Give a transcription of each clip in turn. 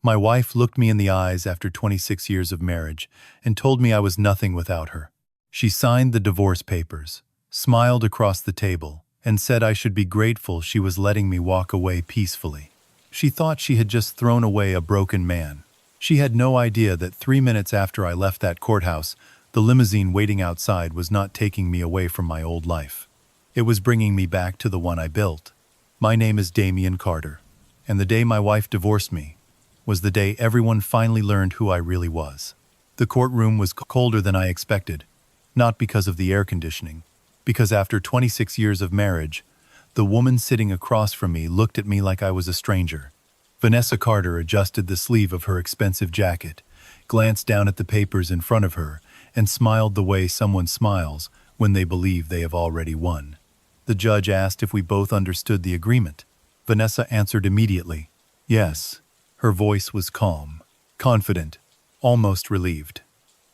My wife looked me in the eyes after 26 years of marriage and told me I was nothing without her. She signed the divorce papers, smiled across the table, and said I should be grateful she was letting me walk away peacefully. She thought she had just thrown away a broken man. She had no idea that 3 minutes after I left that courthouse, the limousine waiting outside was not taking me away from my old life. It was bringing me back to the one I built. My name is Damian Carter, and the day my wife divorced me was the day everyone finally learned who I really was. The courtroom was colder than I expected, not because of the air conditioning, because after 26 years of marriage, the woman sitting across from me looked at me like I was a stranger. Vanessa Carter adjusted the sleeve of her expensive jacket, glanced down at the papers in front of her, and smiled the way someone smiles when they believe they have already won. The judge asked if we both understood the agreement. Vanessa answered immediately, yes. Her voice was calm, confident, almost relieved.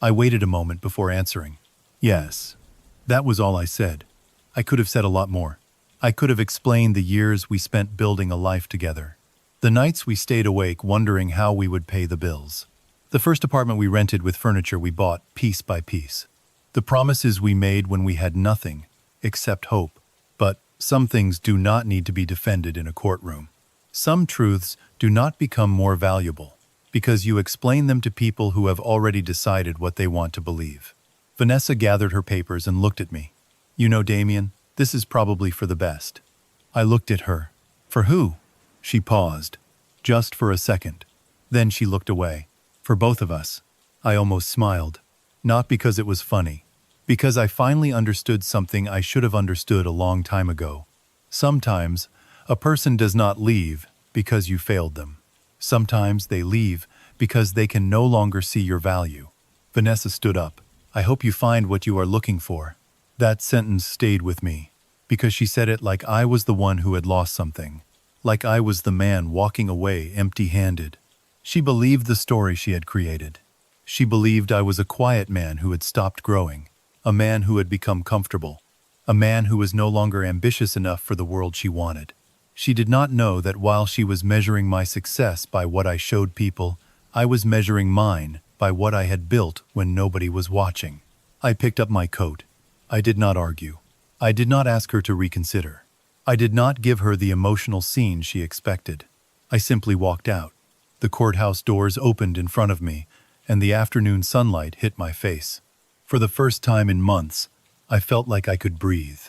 I waited a moment before answering. Yes. That was all I said. I could have said a lot more. I could have explained the years we spent building a life together. The nights we stayed awake wondering how we would pay the bills. The first apartment we rented with furniture we bought piece by piece. The promises we made when we had nothing except hope. But some things do not need to be defended in a courtroom. Some truths do not become more valuable because you explain them to people who have already decided what they want to believe. Vanessa gathered her papers and looked at me. You know, Damian, this is probably for the best. I looked at her. For who? She paused, just for a second. Then she looked away. For both of us. I almost smiled. Not because it was funny. Because I finally understood something I should have understood a long time ago. Sometimes, a person does not leave because you failed them. Sometimes they leave because they can no longer see your value. Vanessa stood up. I hope you find what you are looking for. That sentence stayed with me, because she said it like I was the one who had lost something, like I was the man walking away empty-handed. She believed the story she had created. She believed I was a quiet man who had stopped growing, a man who had become comfortable, a man who was no longer ambitious enough for the world she wanted. She did not know that while she was measuring my success by what I showed people, I was measuring mine by what I had built when nobody was watching. I picked up my coat. I did not argue. I did not ask her to reconsider. I did not give her the emotional scene she expected. I simply walked out. The courthouse doors opened in front of me, and the afternoon sunlight hit my face. For the first time in months, I felt like I could breathe.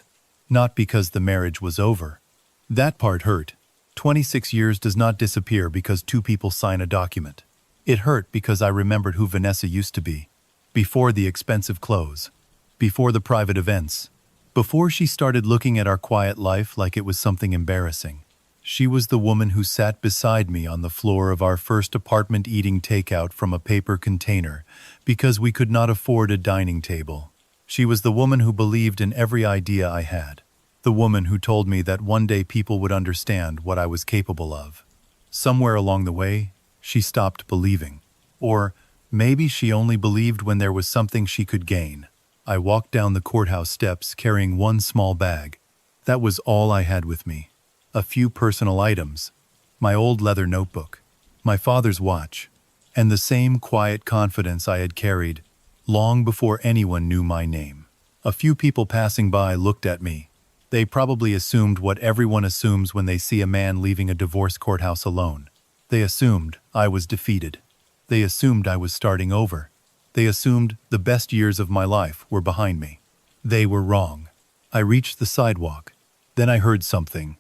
Not because the marriage was over. That part hurt. 26 years does not disappear because two people sign a document. It hurt because I remembered who Vanessa used to be. Before the expensive clothes. Before the private events. Before she started looking at our quiet life like it was something embarrassing. She was the woman who sat beside me on the floor of our first apartment eating takeout from a paper container because we could not afford a dining table. She was the woman who believed in every idea I had. The woman who told me that one day people would understand what I was capable of. Somewhere along the way, she stopped believing. Or maybe she only believed when there was something she could gain. I walked down the courthouse steps carrying one small bag. That was all I had with me. A few personal items, my old leather notebook, my father's watch, and the same quiet confidence I had carried long before anyone knew my name. A few people passing by looked at me. They probably assumed what everyone assumes when they see a man leaving a divorce courthouse alone. They assumed I was defeated. They assumed I was starting over. They assumed the best years of my life were behind me. They were wrong. I reached the sidewalk. Then I heard something.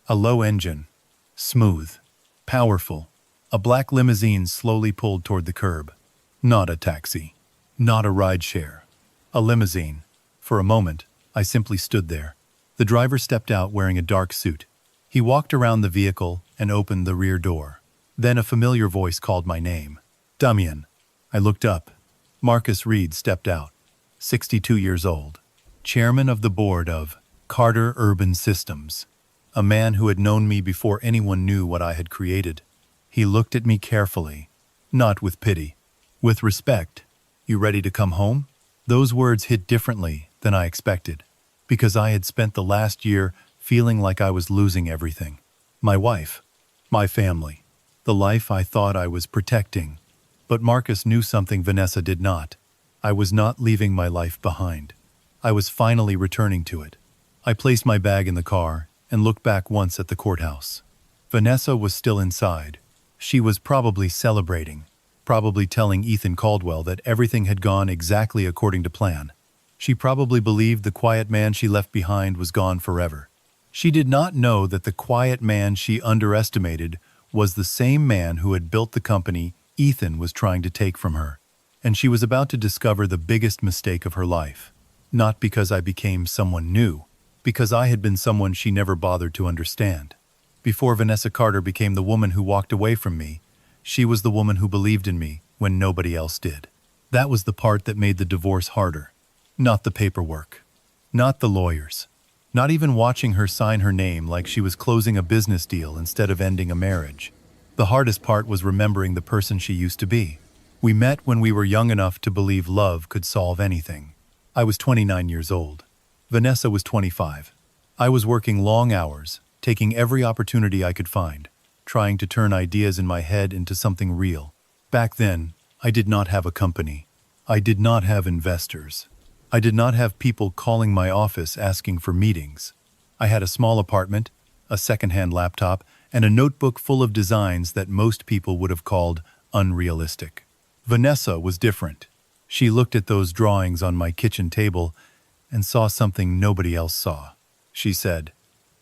A low engine. Smooth. Powerful. A black limousine slowly pulled toward the curb. Not a taxi. Not a rideshare. A limousine. For a moment, I simply stood there. The driver stepped out wearing a dark suit. He walked around the vehicle and opened the rear door. Then a familiar voice called my name. Damian. I looked up. Marcus Reed stepped out. 62 years old. Chairman of the board of Carter Urban Systems. A man who had known me before anyone knew what I had created. He looked at me carefully. Not with pity. With respect. You ready to come home? Those words hit differently than I expected. Because I had spent the last year feeling like I was losing everything. My wife. My family. the life I thought I was protecting. But Marcus knew something Vanessa did not. I was not leaving my life behind. I was finally returning to it. I placed my bag in the car and looked back once at the courthouse. Vanessa was still inside. She was probably celebrating, probably telling Ethan Caldwell that everything had gone exactly according to plan. She probably believed the quiet man she left behind was gone forever. She did not know that the quiet man she underestimated was the same man who had built the company Ethan was trying to take from her. And she was about to discover the biggest mistake of her life. Not because I became someone new, because I had been someone she never bothered to understand. Before Vanessa Carter became the woman who walked away from me, she was the woman who believed in me when nobody else did. That was the part that made the divorce harder. Not the paperwork. Not the lawyers. Not even watching her sign her name like she was closing a business deal instead of ending a marriage. The hardest part was remembering the person she used to be. We met when we were young enough to believe love could solve anything. I was 29 years old. Vanessa was 25. I was working long hours, taking every opportunity I could find, trying to turn ideas in my head into something real. Back then, I did not have a company. I did not have investors. I did not have people calling my office asking for meetings. I had a small apartment, a second-hand laptop, and a notebook full of designs that most people would have called unrealistic. Vanessa was different. She looked at those drawings on my kitchen table and saw something nobody else saw. She said,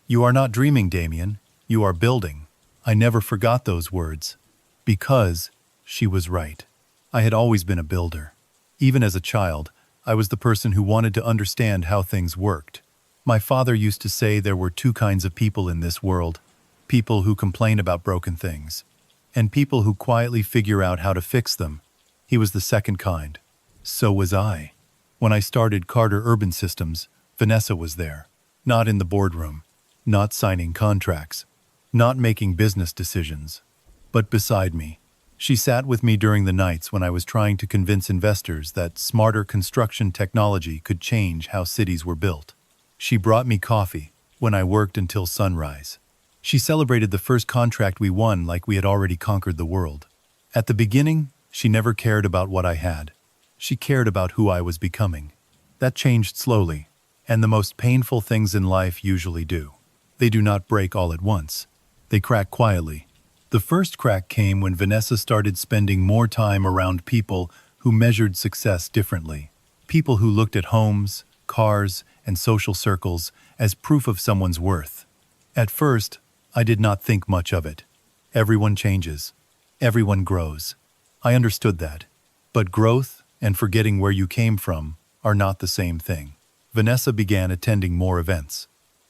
"You are not dreaming, Damian. You are building." I never forgot those words, because she was right. I had always been a builder. Even as a child, I was the person who wanted to understand how things worked. My father used to say there were two kinds of people in this world: people who complain about broken things, and people who quietly figure out how to fix them. He was the second kind. So was I. When I started Carter Urban Systems, Vanessa was there. Not in the boardroom, not signing contracts, not making business decisions, but beside me. She sat with me during the nights when I was trying to convince investors that smarter construction technology could change how cities were built. She brought me coffee when I worked until sunrise. She celebrated the first contract we won like we had already conquered the world. At the beginning, she never cared about what I had. She cared about who I was becoming. That changed slowly, and the most painful things in life usually do. They do not break all at once. They crack quietly. The first crack came when Vanessa started spending more time around people who measured success differently. People who looked at homes, cars, and social circles as proof of someone's worth. At first, I did not think much of it. Everyone changes. Everyone grows. I understood that. But growth and forgetting where you came from are not the same thing. Vanessa began attending more events,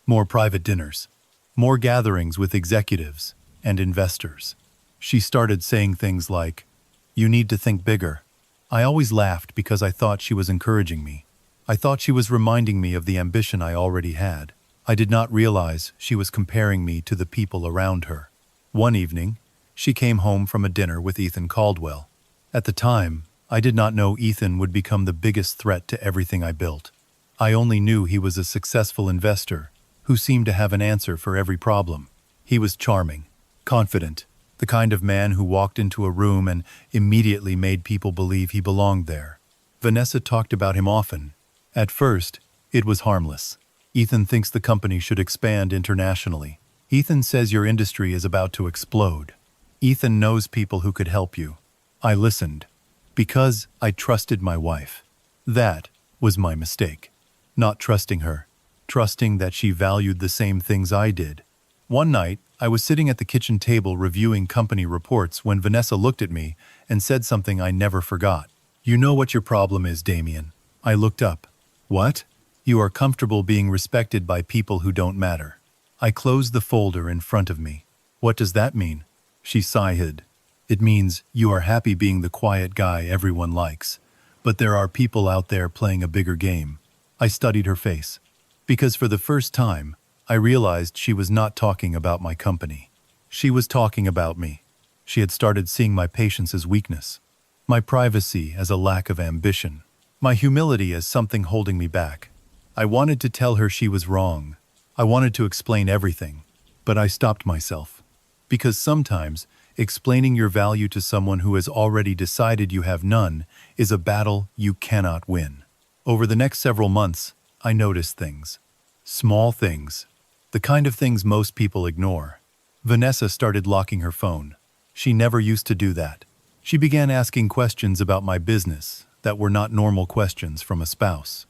more private dinners, more gatherings with executives and investors. She started saying things like, "You need to think bigger." I always laughed because I thought she was encouraging me. I thought she was reminding me of the ambition I already had. I did not realize she was comparing me to the people around her. One evening, she came home from a dinner with Ethan Caldwell. At the time, I did not know Ethan would become the biggest threat to everything I built. I only knew he was a successful investor who seemed to have an answer for every problem. He was charming, confident, the kind of man who walked into a room and immediately made people believe he belonged there. Vanessa talked about him often. At first, it was harmless. "Ethan thinks the company should expand internationally. Ethan says your industry is about to explode. Ethan knows people who could help you." I listened, because I trusted my wife. That was my mistake. Not trusting her, trusting that she valued the same things I did. One night, I was sitting at the kitchen table reviewing company reports when Vanessa looked at me and said something I never forgot. "You know what your problem is, Damian." I looked up. "What?" "You are comfortable being respected by people who don't matter." I closed the folder in front of me. "What does that mean?" She sighed. "It means you are happy being the quiet guy everyone likes, but there are people out there playing a bigger game." I studied her face, because for the first time, I realized she was not talking about my company. She was talking about me. She had started seeing my patience as weakness, my privacy as a lack of ambition, my humility as something holding me back. I wanted to tell her she was wrong. I wanted to explain everything, but I stopped myself. Because sometimes, Explaining your value to someone who has already decided you have none is a battle you cannot win. Over the next several months, I noticed things. Small things. The kind of things most people ignore. Vanessa started locking her phone. She never used to do that. She began asking questions about my business that were not normal questions from a spouse.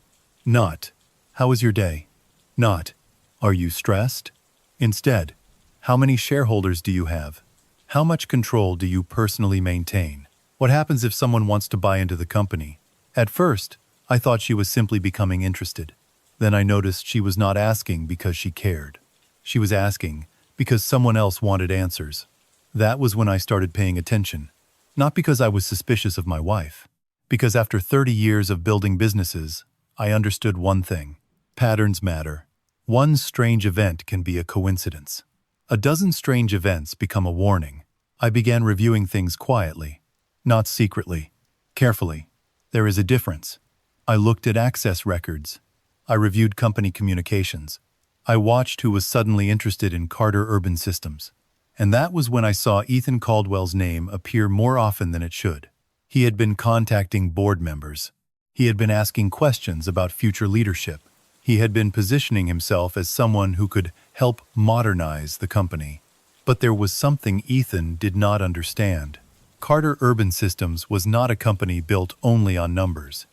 Not, "How was your day?" Not, "Are you stressed?" Instead, "How many shareholders do you have? How much control do you personally maintain? What happens if someone wants to buy into the company?" At first, I thought she was simply becoming interested. Then I noticed she was not asking because she cared. She was asking because someone else wanted answers. That was when I started paying attention. Not because I was suspicious of my wife. Because after 30 years of building businesses, I understood one thing. Patterns matter. One strange event can be a coincidence. A dozen strange events become a warning. I began reviewing things quietly, not secretly, carefully. There is a difference. I looked at access records. I reviewed company communications. I watched who was suddenly interested in Carter Urban Systems. And that was when I saw Ethan Caldwell's name appear more often than it should. He had been contacting board members. He had been asking questions about future leadership. He had been positioning himself as someone who could help modernize the company. But there was something Ethan did not understand. Carter Urban Systems was not a company built only on numbers.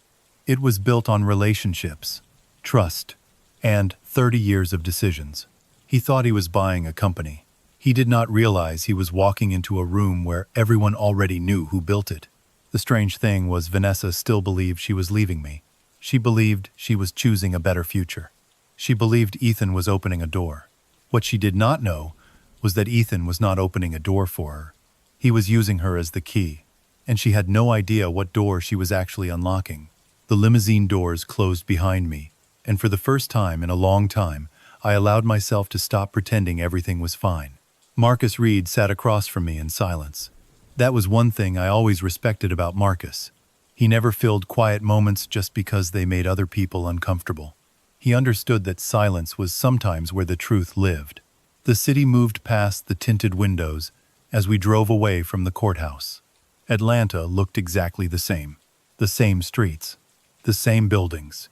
It was built on relationships, trust, and 30 years of decisions. He thought he was buying a company. He did not realize he was walking into a room where everyone already knew who built it. The strange thing was Vanessa still believed she was leaving me. She believed she was choosing a better future. She believed Ethan was opening a door. What she did not know was that Ethan was not opening a door for her. He was using her as the key, and she had no idea what door she was actually unlocking. The limousine doors closed behind me, and for the first time in a long time, I allowed myself to stop pretending everything was fine. Marcus Reed sat across from me in silence. That was one thing I always respected about Marcus. He never filled quiet moments just because they made other people uncomfortable. He understood that silence was sometimes where the truth lived. The city moved past the tinted windows as we drove away from the courthouse. Atlanta looked exactly the same. The same streets, the same buildings,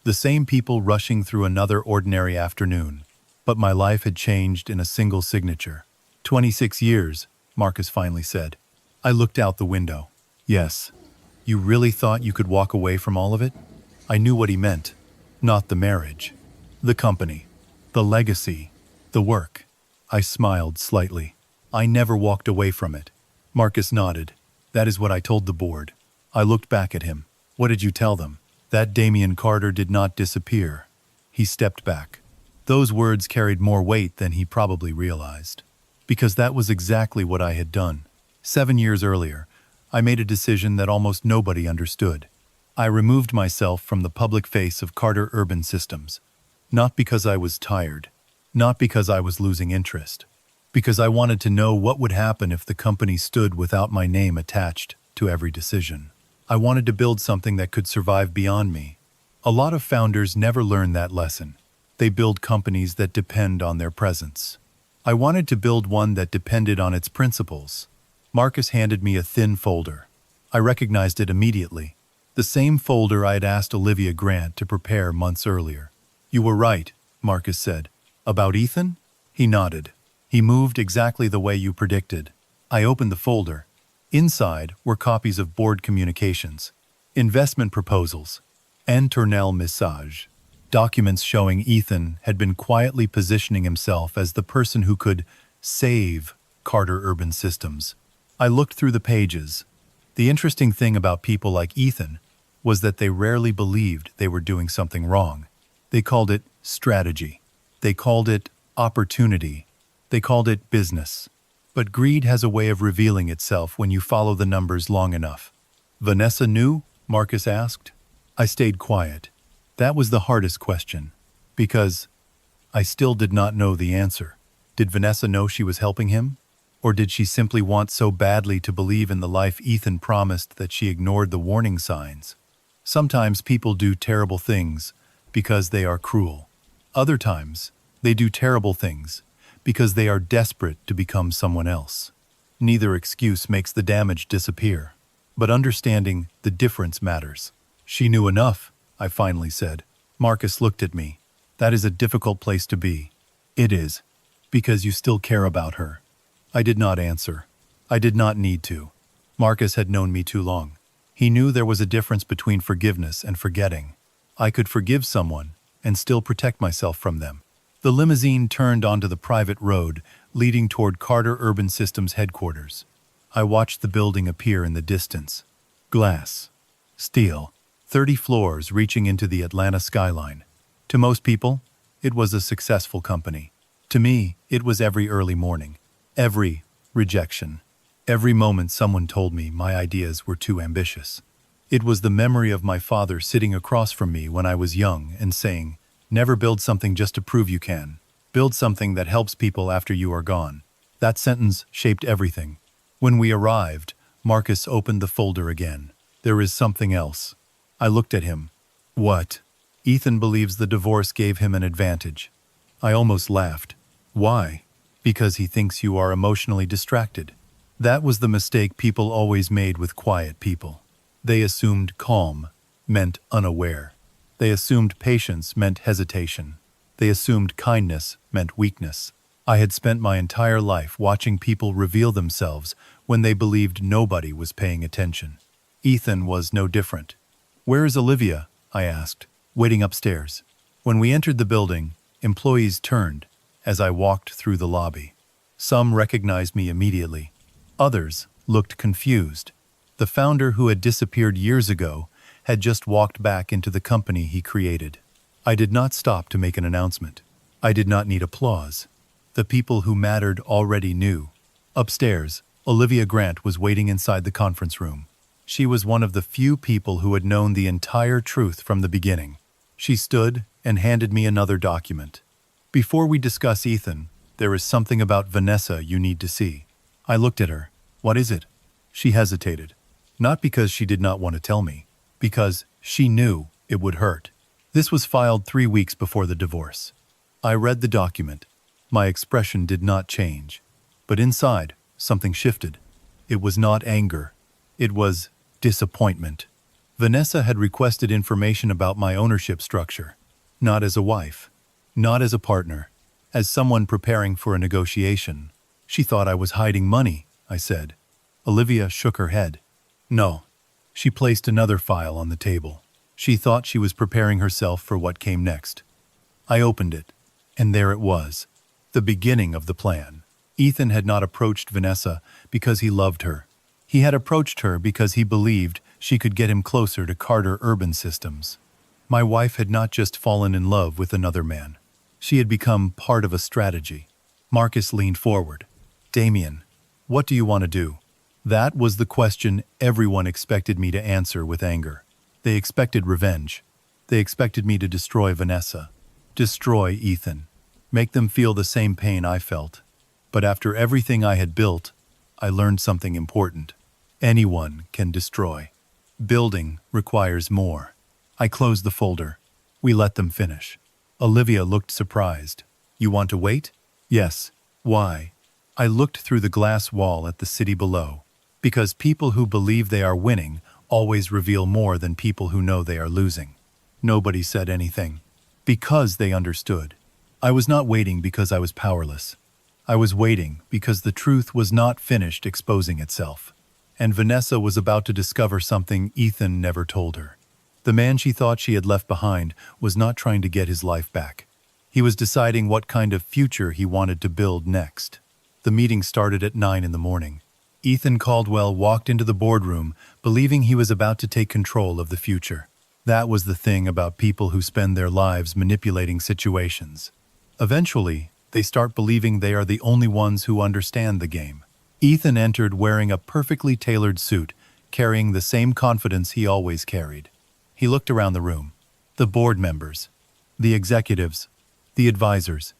the same people rushing through another ordinary afternoon. But my life had changed in a single signature. 26 years, Marcus finally said. I looked out the window. Yes. You really thought you could walk away from all of it? I knew what he meant. Not the marriage. The company. The legacy. The work. I smiled slightly. I never walked away from it. Marcus nodded. That is what I told the board. I looked back at him. What did you tell them? That Damian Carter did not disappear. He stepped back. Those words carried more weight than he probably realized. Because that was exactly what I had done. 7 years earlier, I made a decision that almost nobody understood. I removed myself from the public face of Carter Urban Systems. Not because I was tired. Not because I was losing interest. Because I wanted to know what would happen if the company stood without my name attached to every decision. I wanted to build something that could survive beyond me. A lot of founders never learn that lesson. They build companies that depend on their presence. I wanted to build one that depended on its principles. Marcus handed me a thin folder. I recognized it immediately. The same folder I had asked Olivia Grant to prepare months earlier. You were right, Marcus said. About Ethan? He nodded. He moved exactly the way you predicted. I opened the folder. Inside were copies of board communications, investment proposals, and tournelle message. Documents showing Ethan had been quietly positioning himself as the person who could save Carter Urban Systems. I looked through the pages. The interesting thing about people like Ethan was that they rarely believed they were doing something wrong. They called it strategy. They called it opportunity. They called it business. But greed has a way of revealing itself when you follow the numbers long enough. Vanessa knew? Marcus asked. I stayed quiet. That was the hardest question, because I still did not know the answer. Did Vanessa know she was helping him? Or did she simply want so badly to believe in the life Ethan promised that she ignored the warning signs? Sometimes people do terrible things because they are cruel. Other times, they do terrible things because they are desperate to become someone else. Neither excuse makes the damage disappear. But understanding the difference matters. She knew enough, I finally said. Marcus looked at me. That is a difficult place to be. It is. Because you still care about her. I did not answer. I did not need to. Marcus had known me too long. He knew there was a difference between forgiveness and forgetting. I could forgive someone and still protect myself from them. The limousine turned onto the private road leading toward Carter Urban Systems headquarters. I watched the building appear in the distance. Glass. Steel. 30 floors reaching into the Atlanta skyline. To most people, it was a successful company. To me, it was every early morning. Every rejection. Every moment someone told me my ideas were too ambitious. It was the memory of my father sitting across from me when I was young and saying, "Never build something just to prove you can. Build something that helps people after you are gone." That sentence shaped everything. When we arrived, Marcus opened the folder again. There is something else. I looked at him. What? Ethan believes the divorce gave him an advantage. I almost laughed. Why? Because he thinks you are emotionally distracted. That was the mistake people always made with quiet people. They assumed calm meant unaware. They assumed patience meant hesitation. They assumed kindness meant weakness. I had spent my entire life watching people reveal themselves when they believed nobody was paying attention. Ethan was no different. "Where is Olivia?" I asked, waiting upstairs. When we entered the building, employees turned as I walked through the lobby. Some recognized me immediately. Others looked confused. The founder who had disappeared years ago had just walked back into the company he created. I did not stop to make an announcement. I did not need applause. The people who mattered already knew. Upstairs, Olivia Grant was waiting inside the conference room. She was one of the few people who had known the entire truth from the beginning. She stood and handed me another document. "Before we discuss Ethan, there is something about Vanessa you need to see." I looked at her. "What is it?" She hesitated. Not because she did not want to tell me, because she knew it would hurt. This was filed 3 weeks before the divorce. I read the document. My expression did not change. But inside, something shifted. It was not anger. It was disappointment. Vanessa had requested information about my ownership structure. Not as a wife. Not as a partner. As someone preparing for a negotiation. She thought I was hiding money, I said. Olivia shook her head. No. She placed another file on the table. She thought she was preparing herself for what came next. I opened it, and there it was. The beginning of the plan. Ethan had not approached Vanessa because he loved her. He had approached her because he believed she could get him closer to Carter Urban Systems. My wife had not just fallen in love with another man. She had become part of a strategy. Marcus leaned forward. "Damian, what do you want to do?" That was the question everyone expected me to answer with anger. They expected revenge. They expected me to destroy Vanessa. Destroy Ethan. Make them feel the same pain I felt. But after everything I had built, I learned something important. Anyone can destroy. Building requires more. I closed the folder. We let them finish. Olivia looked surprised. "You want to wait?" "Yes." "Why?" I looked through the glass wall at the city below. Because people who believe they are winning always reveal more than people who know they are losing. Nobody said anything. Because they understood. I was not waiting because I was powerless. I was waiting because the truth was not finished exposing itself. And Vanessa was about to discover something Ethan never told her. The man she thought she had left behind was not trying to get his life back. He was deciding what kind of future he wanted to build next. The meeting started at 9 in the morning. Ethan Caldwell walked into the boardroom, believing he was about to take control of the future. That was the thing about people who spend their lives manipulating situations. Eventually, they start believing they are the only ones who understand the game. Ethan entered wearing a perfectly tailored suit, carrying the same confidence he always carried. He looked around the room. The board members, the executives, the advisors.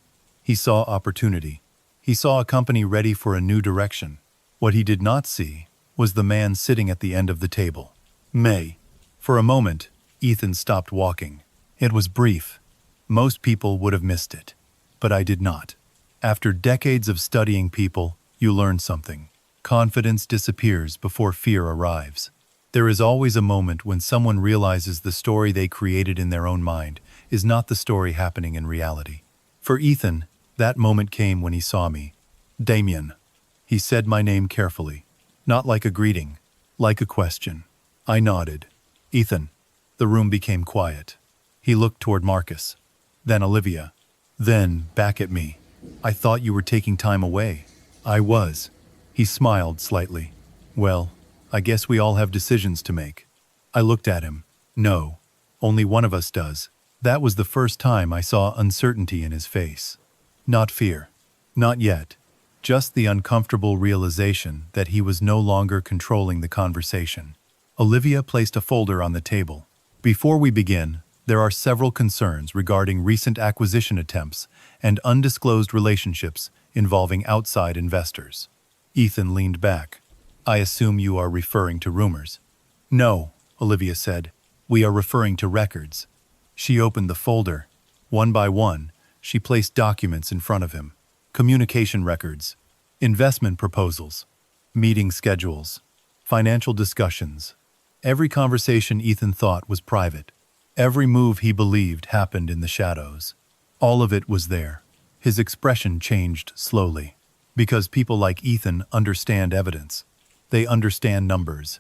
He saw opportunity. He saw a company ready for a new direction. What he did not see was the man sitting at the end of the table. May. For a moment, Ethan stopped walking. It was brief. Most people would have missed it. But I did not. After decades of studying people, you learn something. Confidence disappears before fear arrives. There is always a moment when someone realizes the story they created in their own mind is not the story happening in reality. For Ethan, that moment came when he saw me. Damian. He said my name carefully, not like a greeting, like a question. I nodded. Ethan. The room became quiet. He looked toward Marcus, then Olivia, then back at me. I thought you were taking time away. I was. He smiled slightly. Well, I guess we all have decisions to make. I looked at him. No, only one of us does. That was the first time I saw uncertainty in his face. Not fear. Not yet. Just the uncomfortable realization that he was no longer controlling the conversation. Olivia placed a folder on the table. Before we begin, there are several concerns regarding recent acquisition attempts and undisclosed relationships involving outside investors. Ethan leaned back. I assume you are referring to rumors. No, Olivia said. We are referring to records. She opened the folder. One by one, she placed documents in front of him. Communication records, investment proposals, meeting schedules, financial discussions. Every conversation Ethan thought was private. Every move he believed happened in the shadows. All of it was there. His expression changed slowly. Because people like Ethan understand evidence. They understand numbers.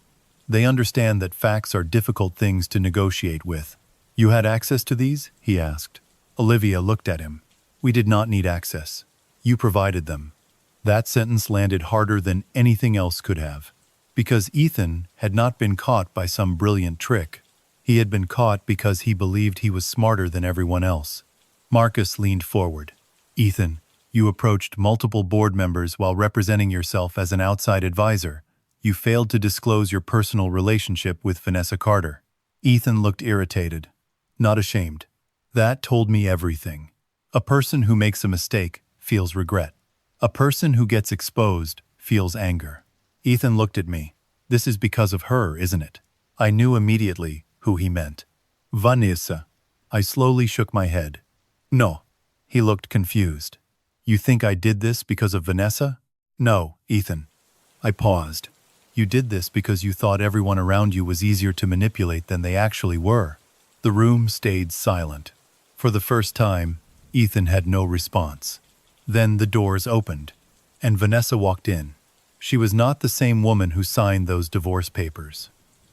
They understand that facts are difficult things to negotiate with. You had access to these? He asked. Olivia looked at him. We did not need access. You provided them. That sentence landed harder than anything else could have. Because Ethan had not been caught by some brilliant trick. He had been caught because he believed he was smarter than everyone else. Marcus leaned forward. Ethan, you approached multiple board members while representing yourself as an outside advisor. You failed to disclose your personal relationship with Vanessa Carter. Ethan looked irritated, not ashamed. That told me everything. A person who makes a mistake feels regret. A person who gets exposed feels anger. Ethan looked at me. This is because of her, isn't it? I knew immediately who he meant. Vanessa. I slowly shook my head. No. He looked confused. You think I did this because of Vanessa? No, Ethan. I paused. You did this because you thought everyone around you was easier to manipulate than they actually were. The room stayed silent. For the first time, Ethan had no response. Then the doors opened, and Vanessa walked in. She was not the same woman who signed those divorce papers.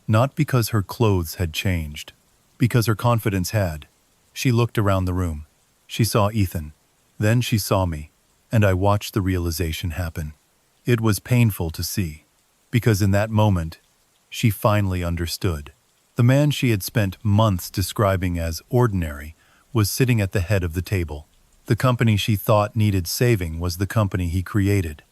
Not because her clothes had changed, because her confidence had. She looked around the room. She saw Ethan. Then she saw me, and I watched the realization happen. It was painful to see, because in that moment, she finally understood. The man she had spent months describing as ordinary was sitting at the head of the table. The company she thought needed saving was the company he created.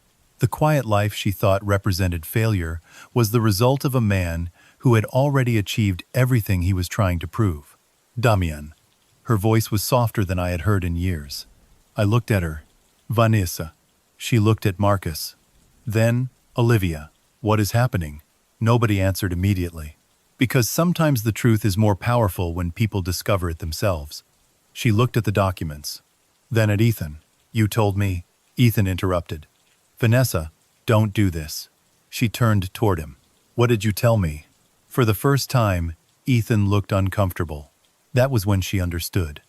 The quiet life she thought represented failure was the result of a man who had already achieved everything he was trying to prove. Damian. Her voice was softer than I had heard in years. I looked at her. Vanessa. She looked at Marcus. Then, Olivia. What is happening? Nobody answered immediately. Because sometimes the truth is more powerful when people discover it themselves. She looked at the documents. Then at Ethan. You told me. Ethan interrupted. Vanessa, don't do this. She turned toward him. What did you tell me? For the first time, Ethan looked uncomfortable. That was when she understood.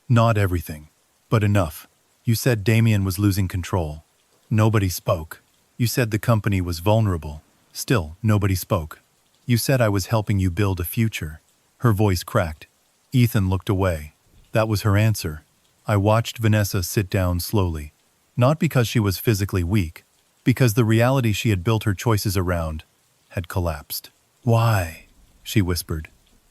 Not everything, but enough. You said Damian was losing control. Nobody spoke. You said the company was vulnerable. Still, nobody spoke. You said I was helping you build a future. Her voice cracked. Ethan looked away. That was her answer. I watched Vanessa sit down slowly. Not because she was physically weak, because the reality she had built her choices around had collapsed. Why? She whispered.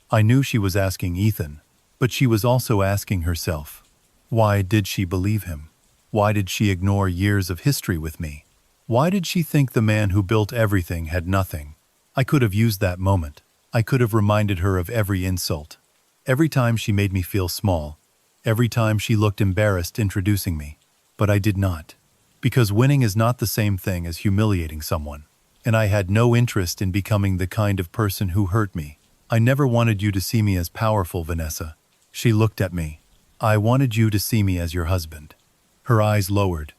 I knew she was asking Ethan, but she was also asking herself. Why did she believe him? Why did she ignore years of history with me? Why did she think the man who built everything had nothing? I could have used that moment. I could have reminded her of every insult. Every time she made me feel small. Every time she looked embarrassed introducing me. But I did not. Because winning is not the same thing as humiliating someone. And I had no interest in becoming the kind of person who hurt me. I never wanted you to see me as powerful, Vanessa. She looked at me. I wanted you to see me as your husband. Her eyes lowered.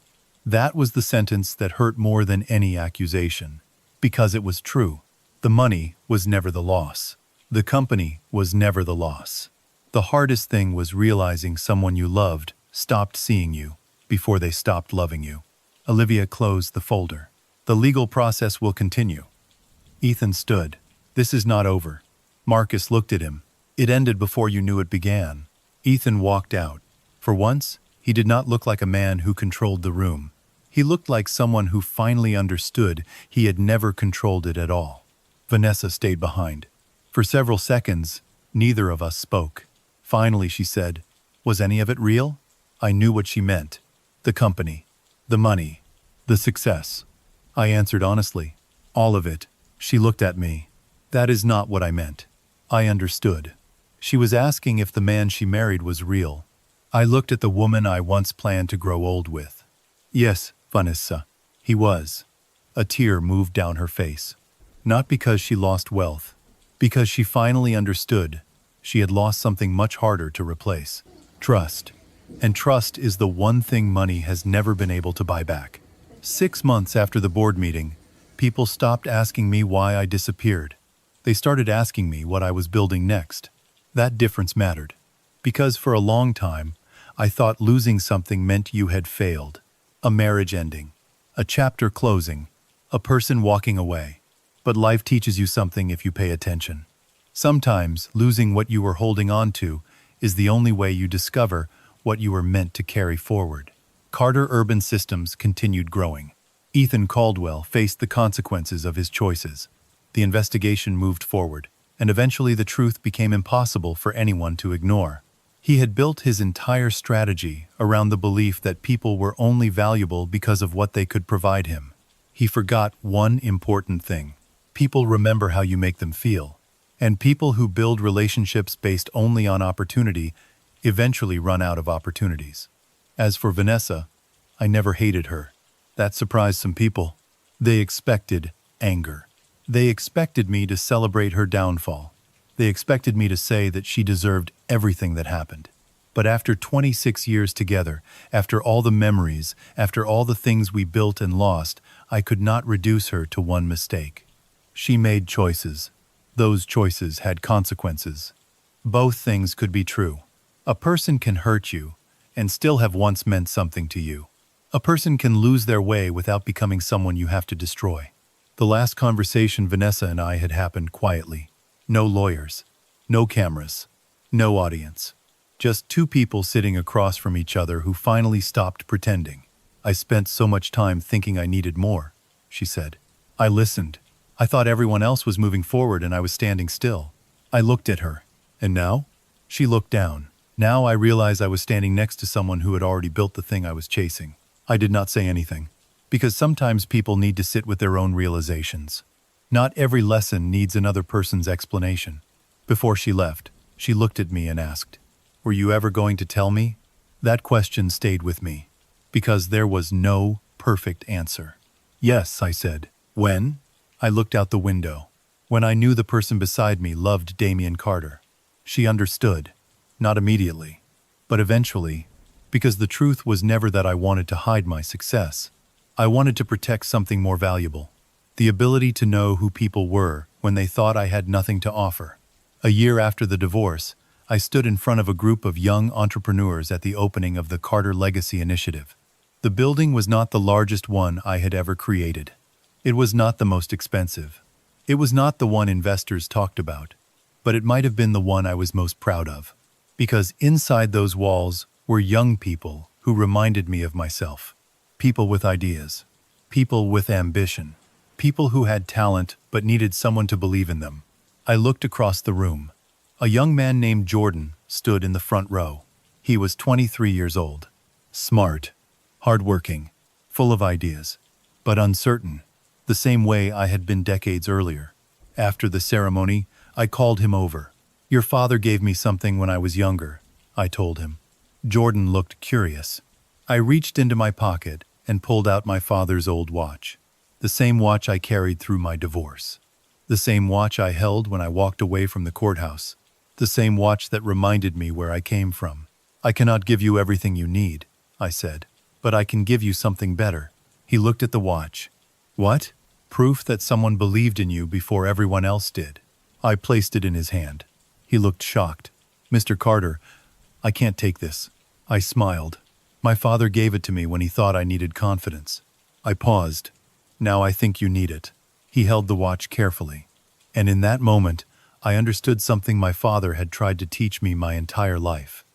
That was the sentence that hurt more than any accusation. Because it was true. The money was never the loss. The company was never the loss. The hardest thing was realizing someone you loved stopped seeing you before they stopped loving you. Olivia closed the folder. The legal process will continue. Ethan stood. This is not over. Marcus looked at him. It ended before you knew it began. Ethan walked out. For once, he did not look like a man who controlled the room. He looked like someone who finally understood he had never controlled it at all. Vanessa stayed behind. For several seconds, neither of us spoke. Finally, she said, "Was any of it real?" I knew what she meant. The company, the money, the success. I answered honestly, "All of it." She looked at me. "That is not what I meant." I understood. She was asking if the man she married was real. I looked at the woman I once planned to grow old with. "Yes, Vanessa, he was." A tear moved down her face. Not because she lost wealth, because she finally understood she had lost something much harder to replace. Trust. And trust is the one thing money has never been able to buy back. 6 months after the board meeting, people stopped asking me why I disappeared. They started asking me what I was building next. That difference mattered. Because for a long time, I thought losing something meant you had failed. A marriage ending. A chapter closing. A person walking away. But life teaches you something if you pay attention. Sometimes losing what you were holding on to is the only way you discover what you were meant to carry forward. Carter Urban Systems continued growing. Ethan Caldwell faced the consequences of his choices. The investigation moved forward, and eventually the truth became impossible for anyone to ignore. He had built his entire strategy around the belief that people were only valuable because of what they could provide him. He forgot one important thing. People remember how you make them feel. And people who build relationships based only on opportunity eventually run out of opportunities. As for Vanessa, I never hated her. That surprised some people. They expected anger. They expected me to celebrate her downfall. They expected me to say that she deserved everything that happened. But after 26 years together, after all the memories, after all the things we built and lost, I could not reduce her to one mistake. She made choices. Those choices had consequences. Both things could be true. A person can hurt you and still have once meant something to you. A person can lose their way without becoming someone you have to destroy. The last conversation Vanessa and I had happened quietly. No lawyers, no cameras, no audience. Just two people sitting across from each other who finally stopped pretending. "I spent so much time thinking I needed more," she said. "I listened. I thought everyone else was moving forward and I was standing still." I looked at her. "And now?" She looked down. Now I realized I was standing next to someone who had already built the thing I was chasing. I did not say anything. Because sometimes people need to sit with their own realizations. Not every lesson needs another person's explanation. Before she left, she looked at me and asked, "Were you ever going to tell me?" That question stayed with me. Because there was no perfect answer. "Yes," I said. "When?" I looked out the window. When I knew the person beside me loved Damian Carter. She understood. Not immediately, but eventually, because the truth was never that I wanted to hide my success. I wanted to protect something more valuable. The ability to know who people were when they thought I had nothing to offer. A year after the divorce, I stood in front of a group of young entrepreneurs at the opening of the Carter Legacy Initiative. The building was not the largest one I had ever created. It was not the most expensive. It was not the one investors talked about, but it might have been the one I was most proud of. Because inside those walls were young people who reminded me of myself. People with ideas. People with ambition. People who had talent but needed someone to believe in them. I looked across the room. A young man named Jordan stood in the front row. He was 23 years old. Smart. Hardworking. Full of ideas. But uncertain. The same way I had been decades earlier. After the ceremony, I called him over. "Your father gave me something when I was younger," I told him. Jordan looked curious. I reached into my pocket and pulled out my father's old watch. The same watch I carried through my divorce. The same watch I held when I walked away from the courthouse. The same watch that reminded me where I came from. "I cannot give you everything you need," I said. But I can give you something better. He looked at the watch. What? Proof that someone believed in you before everyone else did. I placed it in his hand. He looked shocked. Mr. Carter, I can't take this. I smiled. My father gave it to me when he thought I needed confidence. I paused. Now I think you need it. He held the watch carefully. And in that moment, I understood something my father had tried to teach me my entire life.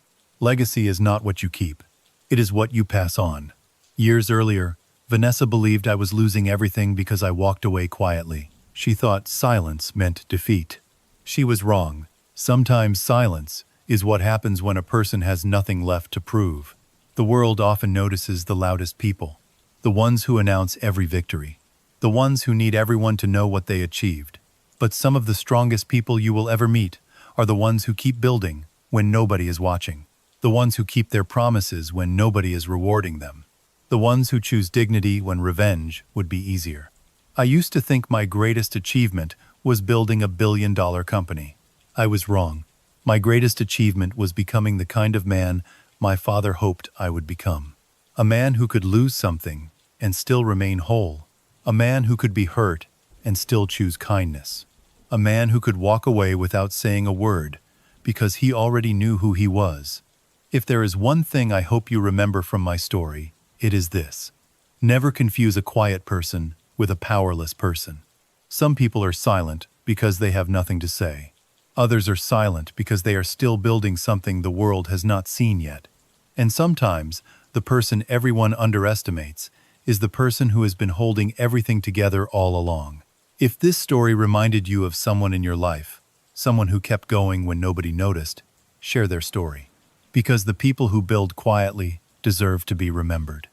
Legacy is not what you keep. It is what you pass on. Years earlier, Vanessa believed I was losing everything because I walked away quietly. She thought silence meant defeat. She was wrong. Sometimes silence is what happens when a person has nothing left to prove. The world often notices the loudest people, the ones who announce every victory, the ones who need everyone to know what they achieved. But some of the strongest people you will ever meet are the ones who keep building when nobody is watching, the ones who keep their promises when nobody is rewarding them, the ones who choose dignity when revenge would be easier. I used to think my greatest achievement was building a billion-dollar company. I was wrong. My greatest achievement was becoming the kind of man my father hoped I would become. A man who could lose something and still remain whole. A man who could be hurt and still choose kindness. A man who could walk away without saying a word because he already knew who he was. If there is one thing I hope you remember from my story, it is this. Never confuse a quiet person with a powerless person. Some people are silent because they have nothing to say. Others are silent because they are still building something the world has not seen yet. And sometimes, the person everyone underestimates is the person who has been holding everything together all along. If this story reminded you of someone in your life, someone who kept going when nobody noticed, share their story. Because the people who build quietly deserve to be remembered.